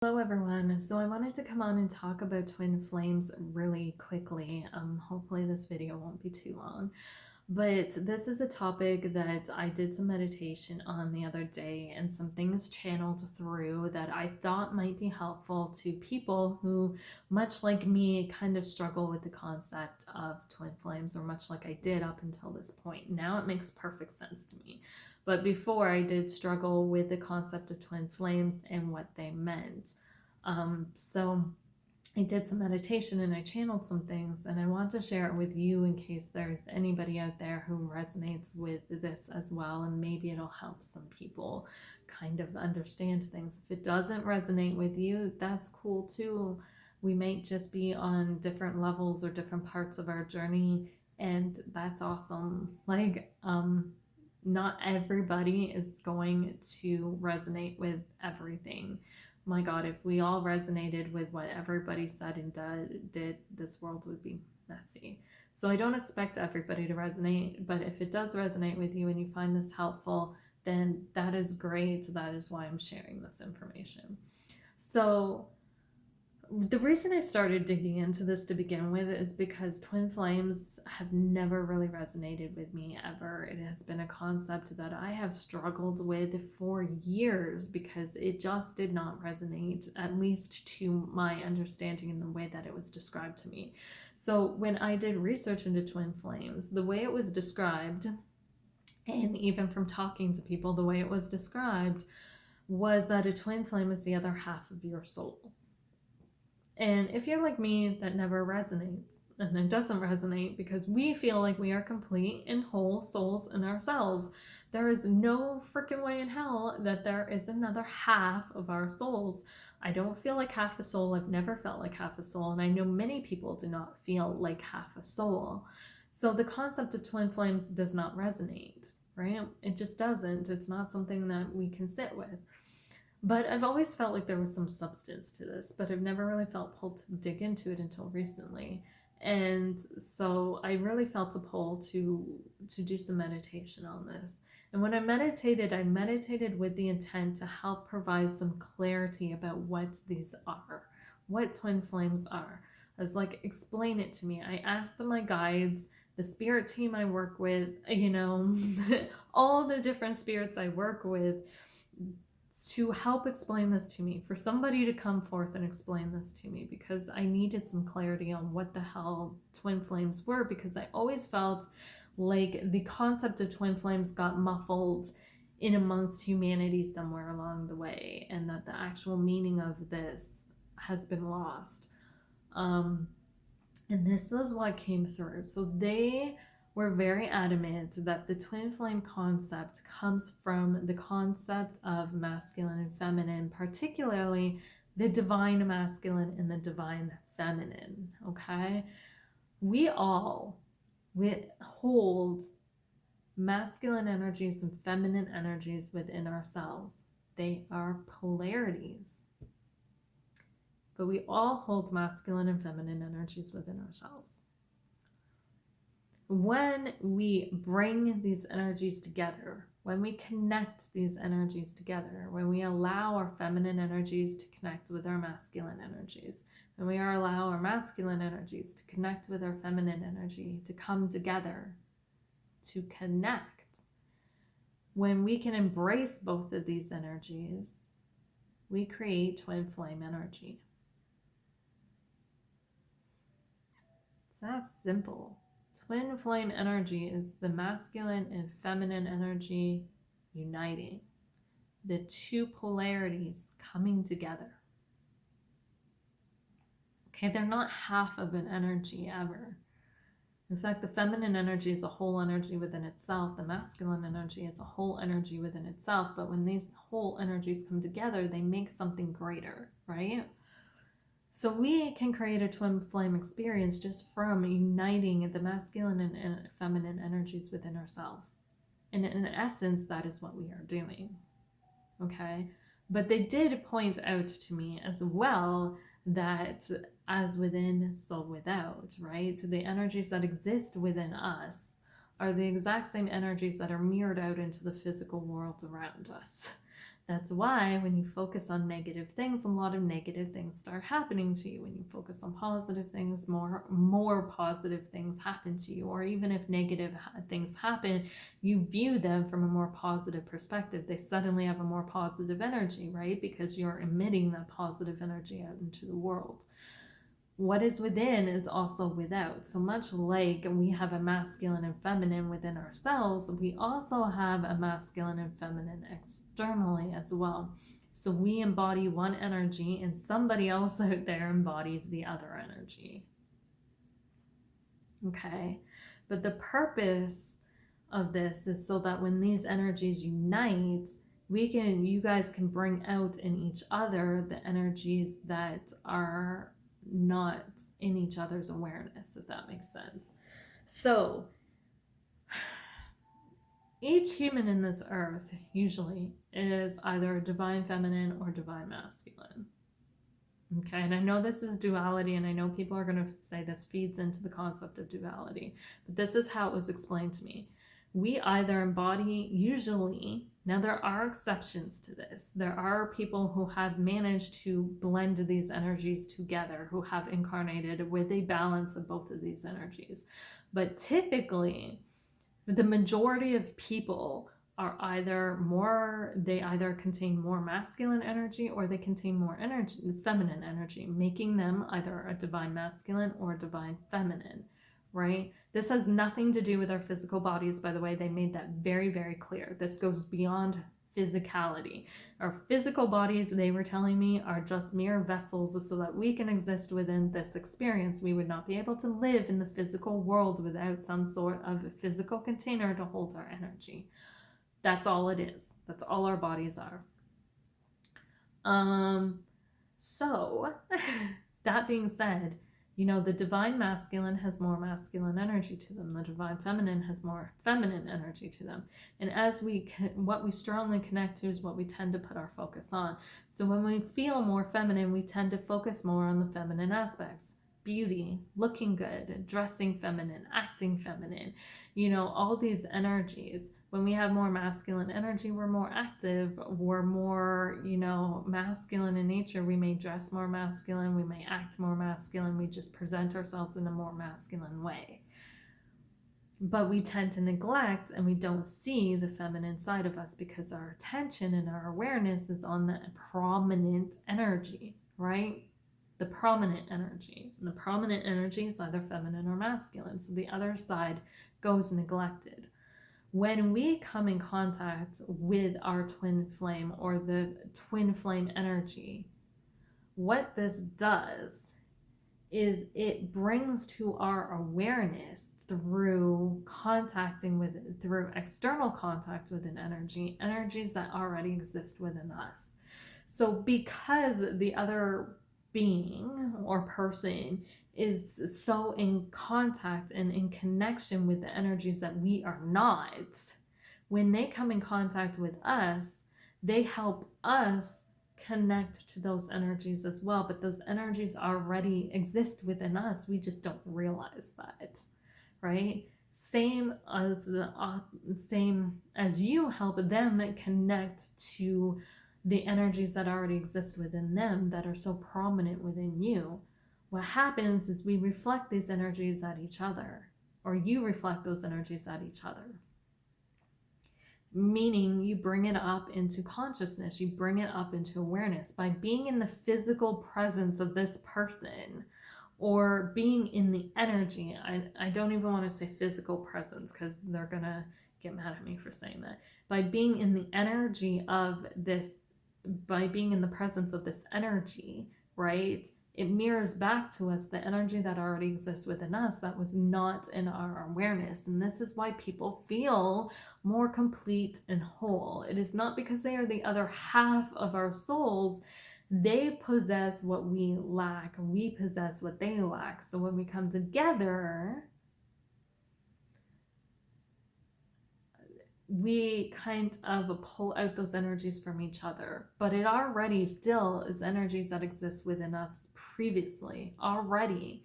Hello everyone. So I wanted to come on and talk about twin flames really quickly. Hopefully this video won't be too long. But this is a topic that I did some meditation on the other day, and some things channeled through that I thought might be helpful to people who, much like me, kind of struggle with the concept of twin flames, or much like I did up until this point. Now it makes perfect sense to me. But before, I did struggle with the concept of twin flames and what they meant. So I did some meditation and I channeled some things, and I want to share it with you in case there's anybody out there who resonates with this as well, and maybe it'll help some people kind of understand things. If it doesn't resonate with you, that's cool too. We might just be on different levels or different parts of our journey, and that's awesome. Not everybody is going to resonate with everything. My God, if we all resonated with what everybody said and did, this world would be messy. So I don't expect everybody to resonate, but if it does resonate with you and you find this helpful, then that is great. That is why I'm sharing this information. So the reason I started digging into this to begin with is because twin flames have never really resonated with me ever. It has been a concept that I have struggled with for years because it just did not resonate, at least to my understanding in the way that it was described to me. So when I did research into twin flames, the way it was described, and even from talking to people, the way it was described was that a twin flame is the other half of your soul. And if you're like me, that never resonates. And it doesn't resonate because we feel like we are complete and whole souls in ourselves. There is no freaking way in hell that there is another half of our souls. I don't feel like half a soul. I've never felt like half a soul. And I know many people do not feel like half a soul. So the concept of twin flames does not resonate, right? It just doesn't. It's not something that we can sit with. But I've always felt like there was some substance to this, but I've never really felt pulled to dig into it until recently. And so I really felt a pull to do some meditation on this. And when I meditated with the intent to help provide some clarity about what these are, what twin flames are. I was like, explain it to me. I asked my guides, the spirit team I work with, all the different spirits I work with, to help explain this to me, for somebody to come forth and explain this to me, because I needed some clarity on what the hell twin flames were, because I always felt like the concept of twin flames got muffled in amongst humanity somewhere along the way, and that the actual meaning of this has been lost. And this is what came through. So they were very adamant that the twin flame concept comes from the concept of masculine and feminine, particularly the divine masculine and the divine feminine. Okay, we all hold masculine energies and feminine energies within ourselves. They are polarities, but we all hold masculine and feminine energies within ourselves. When we bring these energies together, when we connect these energies together, when we allow our feminine energies to connect with our masculine energies, when we allow our masculine energies to connect with our feminine energy, to come together, to connect, when we can embrace both of these energies, we create twin flame energy. It's that simple. Twin flame energy is the masculine and feminine energy uniting, the two polarities coming together. Okay, they're not half of an energy ever. In fact, the feminine energy is a whole energy within itself. The masculine energy is a whole energy within itself. But when these whole energies come together, they make something greater, right? So we can create a twin flame experience just from uniting the masculine and feminine energies within ourselves. And in essence, that is what we are doing. Okay? But they did point out to me as well that as within, so without, right? The energies that exist within us are the exact same energies that are mirrored out into the physical world around us. That's why when you focus on negative things, a lot of negative things start happening to you. When you focus on positive things, more positive things happen to you. Or even if negative things happen, you view them from a more positive perspective. They suddenly have a more positive energy, right? Because you're emitting that positive energy out into the world. What is within is also without. So much like we have a masculine and feminine within ourselves, we also have a masculine and feminine externally as well. So we embody one energy and somebody else out there embodies the other energy. Okay, but the purpose of this is so that when these energies unite, you guys can bring out in each other the energies that are not in each other's awareness, if that makes sense. So each human in this earth usually is either a divine feminine or divine masculine. Okay, and I know this is duality, and I know people are going to say this feeds into the concept of duality, but this is how it was explained to me. We either embody, usually, now there are exceptions to this. There are people who have managed to blend these energies together, who have incarnated with a balance of both of these energies. But typically, the majority of people are they either contain more masculine energy or they contain more feminine energy, making them either a divine masculine or a divine feminine, right? This has nothing to do with our physical bodies, by the way. They made that very, very clear. This goes beyond physicality. Our physical bodies, they were telling me, are just mere vessels so that we can exist within this experience. We would not be able to live in the physical world without some sort of physical container to hold our energy. That's all it is. That's all our bodies are. So that being said, the divine masculine has more masculine energy to them. The divine feminine has more feminine energy to them. And what we strongly connect to is what we tend to put our focus on. So when we feel more feminine, we tend to focus more on the feminine aspects. Beauty, looking good, dressing feminine, acting feminine, all these energies. When we have more masculine energy, we're more active, we're more, masculine in nature. We may dress more masculine, we may act more masculine, we just present ourselves in a more masculine way. But we tend to neglect and we don't see the feminine side of us because our attention and our awareness is on the prominent energy, right? The prominent energy. And the prominent energy is either feminine or masculine. So the other side goes neglected. When we come in contact with our twin flame or the twin flame energy, what this does is it brings to our awareness through external contact with an energies that already exist within us. So because the other being or person is so in contact and in connection with the energies that we are not, when they come in contact with us, they help us connect to those energies as well. But those energies already exist within us. We just don't realize that, right? Same as you help them connect to the energies that already exist within them that are so prominent within you. What happens is we reflect these energies at each other, or you reflect those energies at each other. Meaning you bring it up into consciousness, you bring it up into awareness by being in the physical presence of this person or being in the energy. I don't even want to say physical presence because they're going to get mad at me for saying that. By being in the energy of this, by being in the presence of this energy, right? It mirrors back to us the energy that already exists within us that was not in our awareness. And this is why people feel more complete and whole. It is not because they are the other half of our souls. They possess what we lack. We possess what they lack. So when we come together, we kind of pull out those energies from each other, but it already still is energies that exist within us previously already.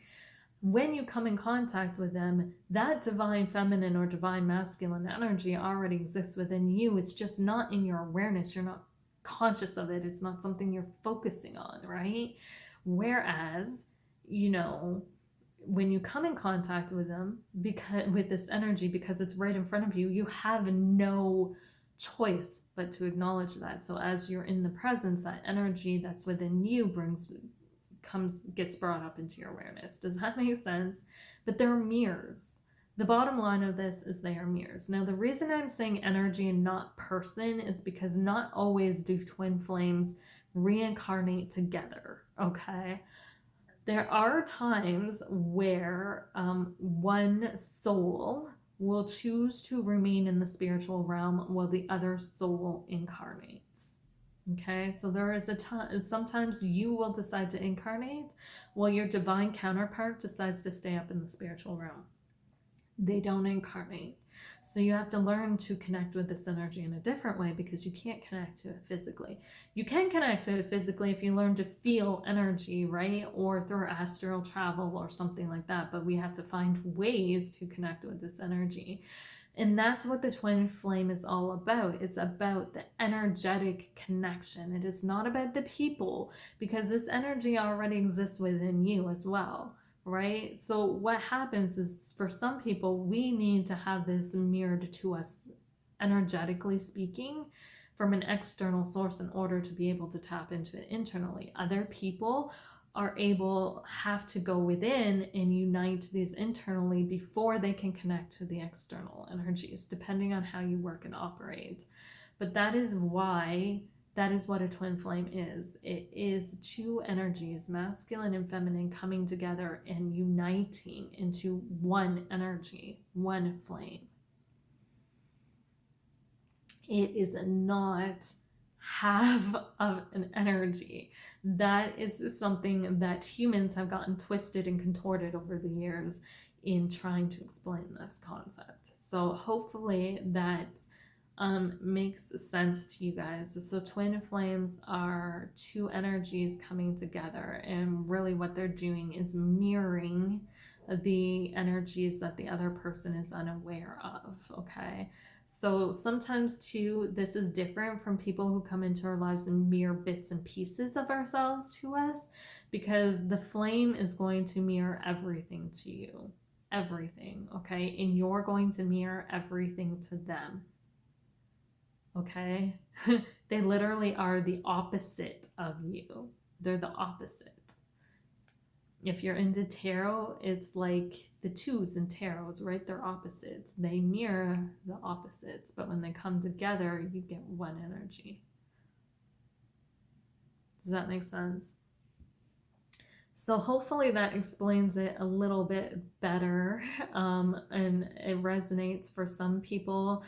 When you come in contact with them, that divine feminine or divine masculine energy already exists within you. It's just not in your awareness. You're not conscious of it. It's not something you're focusing on, right? Whereas, you know, when you come in contact with them, because with this energy, because it's right in front of you, you have no choice but to acknowledge that. So as you're in the presence, that energy that's within you gets brought up into your awareness. Does that make sense? But they're mirrors. The bottom line of this is they are mirrors. Now, the reason I'm saying energy and not person is because not always do twin flames reincarnate together, okay? There are times where one soul will choose to remain in the spiritual realm while the other soul incarnates. Okay, so there is a time, sometimes you will decide to incarnate while your divine counterpart decides to stay up in the spiritual realm. They don't incarnate. So you have to learn to connect with this energy in a different way because you can't connect to it physically. You can connect to it physically if you learn to feel energy, right? Or through astral travel or something like that. But we have to find ways to connect with this energy. And that's what the twin flame is all about. It's about the energetic connection. It is not about the people, because this energy already exists within you as well, right? So what happens is, for some people, we need to have this mirrored to us, energetically speaking, from an external source in order to be able to tap into it internally. Other people have to go within and unite these internally before they can connect to the external energies, depending on how you work and operate. But that is what a twin flame is. It is two energies, masculine and feminine, coming together and uniting into one energy, one flame. It is not half of an energy. That is something that humans have gotten twisted and contorted over the years in trying to explain this concept. So hopefully that makes sense to you guys. So twin flames are two energies coming together, and really what they're doing is mirroring the energies that the other person is unaware of, okay? So sometimes too, this is different from people who come into our lives and mirror bits and pieces of ourselves to us, because the flame is going to mirror everything to you, everything, okay? And you're going to mirror everything to them, okay? They literally are the opposite of you. They're the opposite. If you're into tarot, it's like the twos in tarots, right? They're opposites. They mirror the opposites, but when they come together, you get one energy. Does that make sense? So hopefully that explains it a little bit better, and it resonates for some people.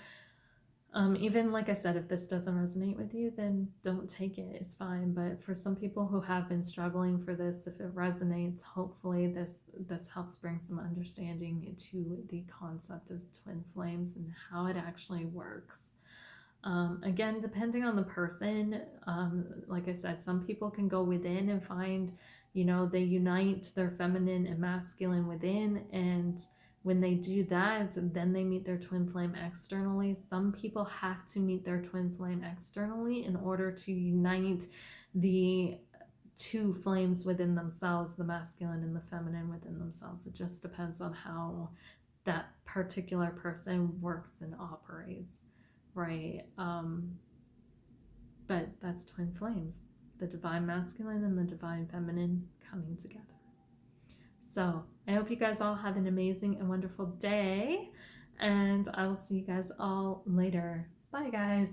Even like I said, if this doesn't resonate with you, then don't take it. It's fine. But for some people who have been struggling for this, if it resonates, hopefully this helps bring some understanding to the concept of twin flames and how it actually works. Again, depending on the person, like I said, some people can go within and find, they unite their feminine and masculine within, and when they do that, then they meet their twin flame externally. Some people have to meet their twin flame externally in order to unite the two flames within themselves, the masculine and the feminine within themselves. It just depends on how that particular person works and operates, right? But that's twin flames, the divine masculine and the divine feminine coming together. So I hope you guys all have an amazing and wonderful day, and I will see you guys all later. Bye, guys.